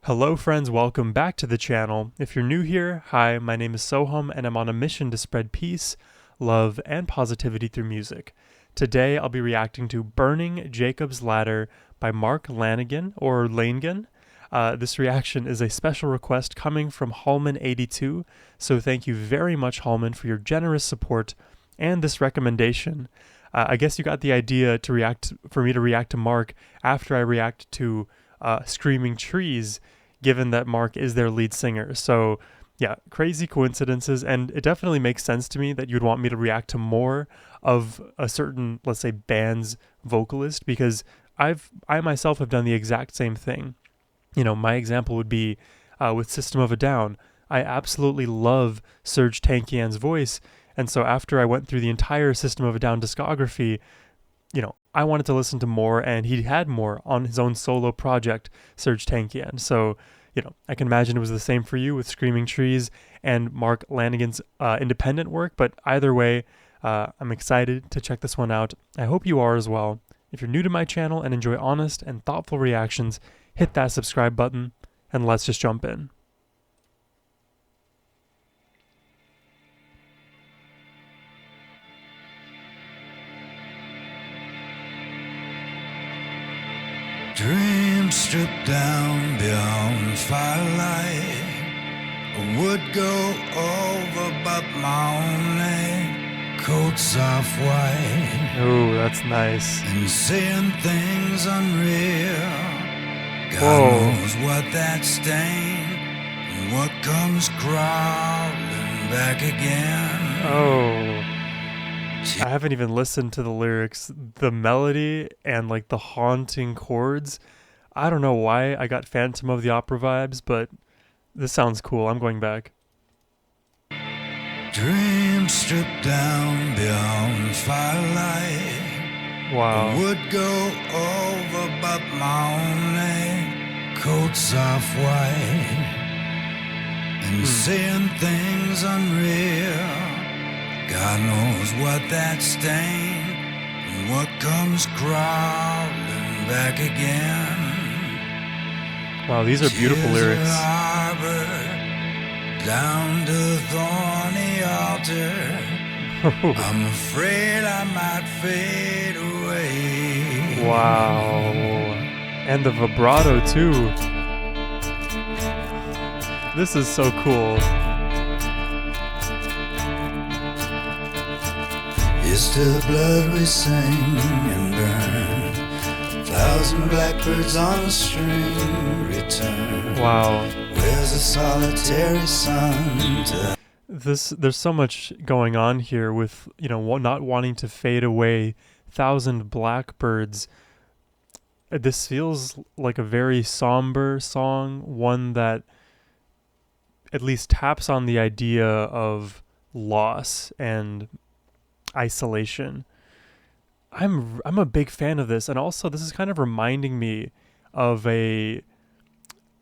Hello friends, welcome back to the channel. If you're new here, hi, my name is Sohum and I'm on a mission to spread peace, love, and positivity through music. Today I'll be reacting to Burning Jacob's Ladder by Mark Lanegan, or Lanegan. This reaction is a special request coming from Hallman82, so thank you very much Hallman for your generous support and this recommendation. I guess you got the idea for me to react to Mark after I react to Screaming Trees, given that Mark is their lead singer. So yeah, crazy coincidences, and it definitely makes sense to me that you'd want me to react to more of a certain, let's say, band's vocalist, because I myself have done the exact same thing. You know, my example would be with System of a Down. I absolutely love Serj Tankian's voice, and so after I went through the entire System of a Down discography, I wanted to listen to more, and he had more on his own solo project, Serj Tankian. So, I can imagine it was the same for you with Screaming Trees and Mark Lanegan's independent work, but either way, I'm excited to check this one out. I hope you are as well. If you're new to my channel and enjoy honest and thoughtful reactions, hit that subscribe button, and let's just jump in. Dreams stripped down beyond firelight, would go over but my only coats off white. Oh, that's nice. And seeing things unreal, God Whoa. knows what that stain, and what comes crawling back again. Oh, I haven't even listened to the lyrics. The melody and like the haunting chords. I don't know why I got Phantom of the Opera vibes, but this sounds cool. I'm going back. Dreams stripped down beyond firelight. Wow. Would go over but my only coats off white. And seeing things unreal, God knows what that stain, and what comes crawling back again. Wow, these are beautiful lyrics. Harbor, down to thorny altar. I'm afraid I might fade away. Wow. And the vibrato too. This is so cool. It's to the blood we sing and burn. 1,000 blackbirds on a string return. Wow. Where's the solitary sun to... There's so much going on here with, not wanting to fade away. 1,000 blackbirds. This feels like a very somber song, one that at least taps on the idea of loss and isolation. I'm a big fan of this, and also this is kind of reminding me of I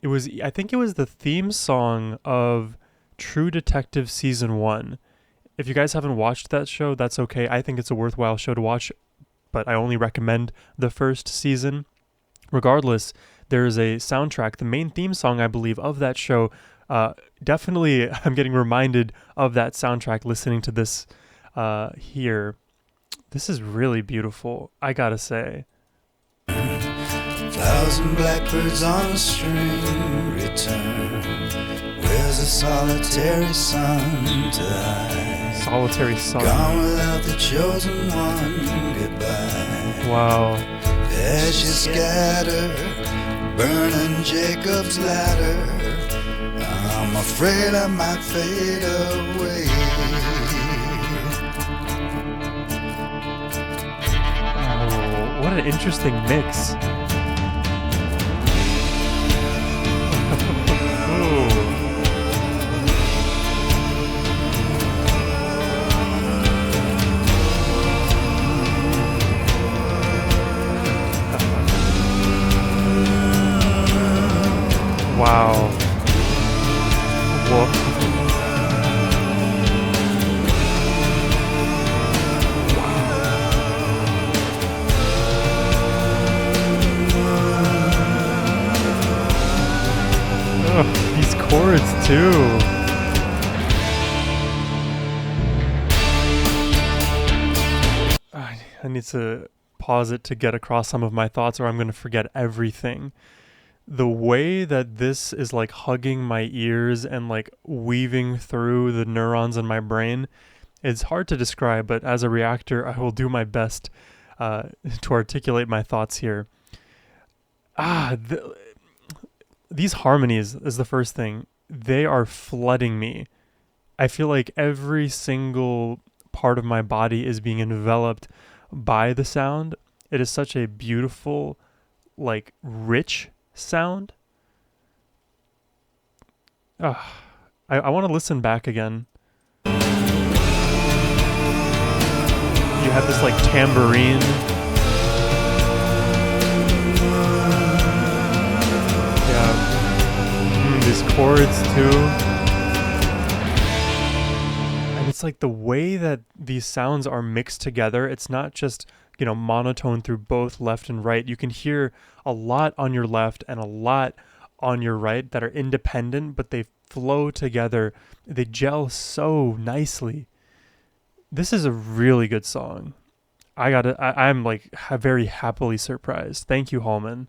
think it was the theme song of True Detective Season 1. If you guys haven't watched that show, that's okay. I think it's a worthwhile show to watch, but I only recommend the first season. Regardless, there is a soundtrack, the main theme song, I believe, of that show. Definitely, I'm getting reminded of that soundtrack listening to this here. This is really beautiful, I gotta say. 1,000 blackbirds on a string return. Where's the solitary sun to hide? Solitary Sun. Gone without the chosen one, goodbye. Wow. Ashes scatter, burning Jacob's ladder. I'm afraid I might fade away. Oh, what an interesting mix. Wow. Whoa. Oh, these chords too. I need to pause it to get across some of my thoughts, or I'm going to forget everything. The way that this is like hugging my ears and like weaving through the neurons in my brain, it's hard to describe, but as a reactor, I will do my best to articulate my thoughts here. These harmonies is the first thing. They are flooding me. I feel like every single part of my body is being enveloped by the sound. It is such a beautiful, like, rich sound. I want to listen back again. You have this like tambourine. Yeah. These chords too. And it's like the way that these sounds are mixed together. It's not just, monotone through both left and right. You can hear a lot on your left and a lot on your right that are independent, but they flow together. They gel so nicely. This is a really good song. I'm like very happily surprised. Thank you, Holman.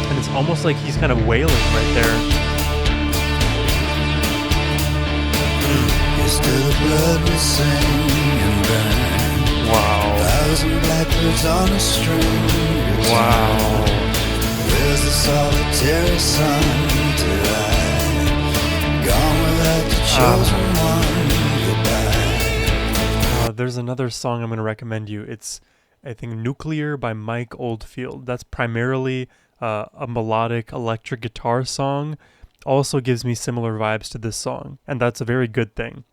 And it's almost like he's kind of wailing right there. The blood will sing and burn. Wow. 1,000 blackbirds on a string. Wow. Where's the solitary sun to ride? Gone without the chosen one goodbye. There's another song I'm going to recommend you. It's, I think, Nuclear by Mike Oldfield. That's primarily a melodic electric guitar song. Also gives me similar vibes to this song, and that's a very good thing.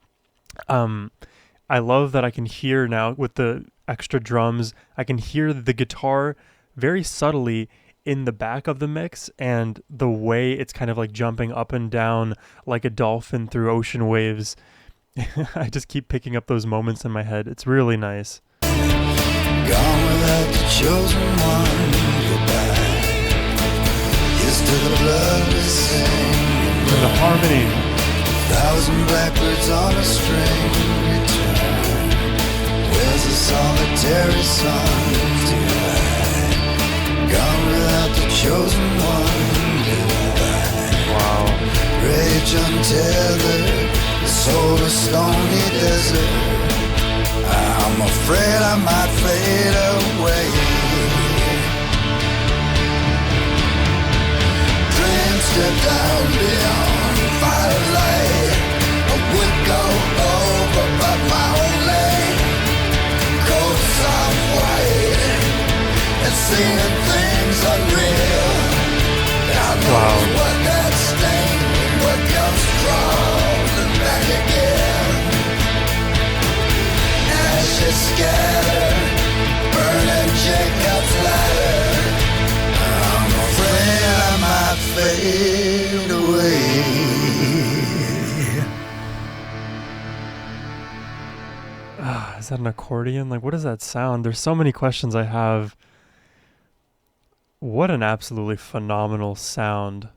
I love that I can hear now with the extra drums, I can hear the guitar very subtly in the back of the mix, and the way it's kind of like jumping up and down like a dolphin through ocean waves. I just keep picking up those moments in my head. It's really nice. Gone without the chosen one goodbye. Here's to the blood we sing and the harmony. 1,000 blackbirds on a string return. Where's the solitary sun to ride? Gone without the chosen one goodbye. Wow. Rage untethered, the soul of stony desert. I'm afraid I might fade away. Dreams step down beyond firelight. I would go over, but my only coats are white and seeing things unreal. I know what that stain, what comes crawling back again. Ashes scattered, burning Jacob's ladder. I'm afraid I might fade away. Is that an accordion? Like, what does that sound? There's so many questions I have. What an absolutely phenomenal sound.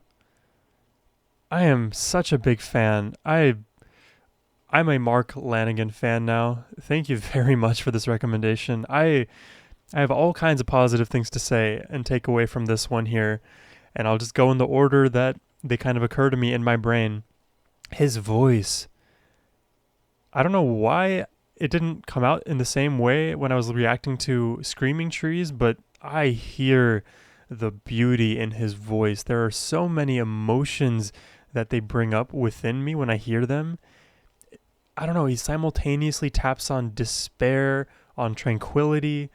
I am such a big fan. I'm a Mark Lanegan fan now. Thank you very much for this recommendation. I have all kinds of positive things to say and take away from this one here, and I'll just go in the order that they kind of occur to me in my brain. His voice. I don't know why it didn't come out in the same way when I was reacting to Screaming Trees, but I hear the beauty in his voice. There are so many emotions that they bring up within me when I hear them. I don't know, he simultaneously taps on despair, on tranquility,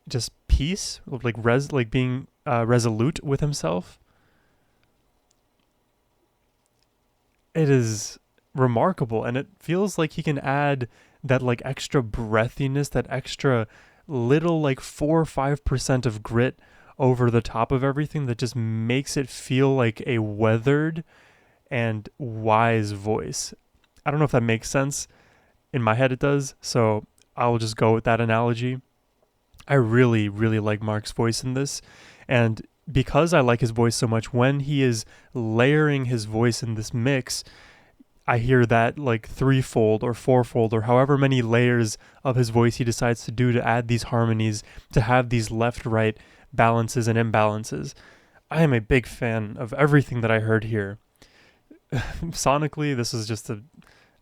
just peace, like being resolute with himself. It is remarkable, and it feels like he can add that like extra breathiness, that extra little like 4 or 5% of grit over the top of everything that just makes it feel like a weathered and wise voice. I don't know if that makes sense. in my head it does, so I'll just go with that analogy. I really, really like Mark's voice in this, and because I like his voice so much, when he is layering his voice in this mix, I hear that like threefold or fourfold or however many layers of his voice he decides to do to add these harmonies, to have these left-right balances and imbalances. I am a big fan of everything that I heard here. Sonically, this is just an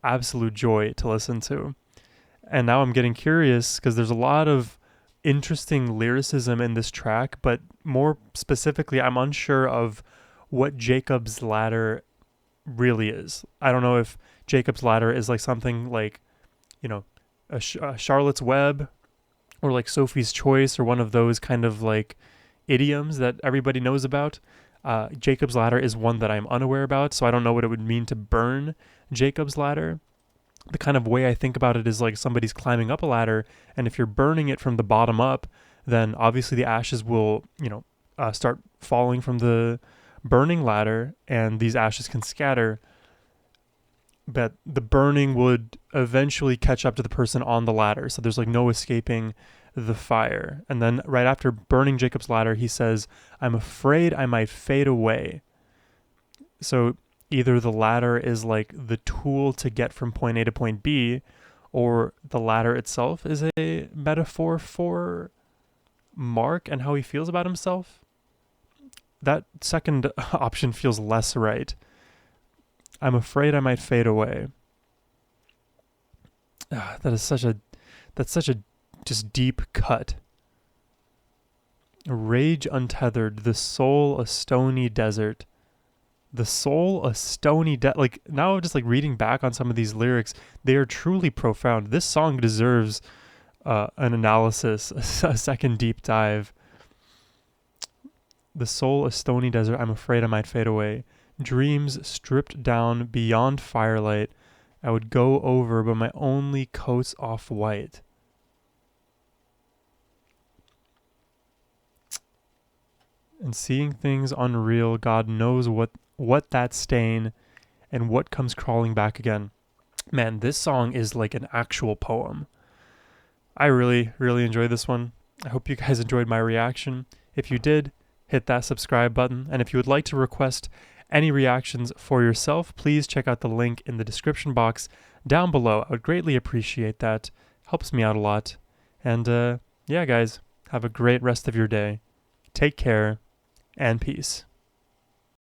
absolute joy to listen to. And now I'm getting curious because there's a lot of interesting lyricism in this track, but more specifically, I'm unsure of what Jacob's Ladder really is. I don't know if Jacob's Ladder is like something like, you know, a Charlotte's Web or like Sophie's Choice or one of those kind of like idioms that everybody knows about. Jacob's Ladder is one that I'm unaware about, so I don't know what it would mean to burn Jacob's Ladder. The kind of way I think about it is like somebody's climbing up a ladder, and if you're burning it from the bottom up, then obviously the ashes will, start falling from the burning ladder, and these ashes can scatter. But the burning would eventually catch up to the person on the ladder, so there's like no escaping the fire. And then right after burning Jacob's Ladder, he says, "I'm afraid I might fade away." So either the ladder is like the tool to get from point A to point B, or the ladder itself is a metaphor for Mark and how he feels about himself. That second option feels less right. I'm afraid I might fade away. That's such a just deep cut. Rage untethered, the soul a stony desert. The soul a stony like now just like reading back on some of these lyrics, they are truly profound. This song deserves an analysis, a second deep dive. The soul a stony desert, I'm afraid I might fade away. Dreams stripped down beyond firelight, I would go over, but my only coat's off white. And seeing things unreal, God knows what that stain and what comes crawling back again. Man, this song is like an actual poem. I really, really enjoyed this one. I hope you guys enjoyed my reaction. If you did, hit that subscribe button. And if you would like to request any reactions for yourself, please check out the link in the description box down below. I would greatly appreciate that. Helps me out a lot. And yeah, guys, have a great rest of your day. Take care and peace.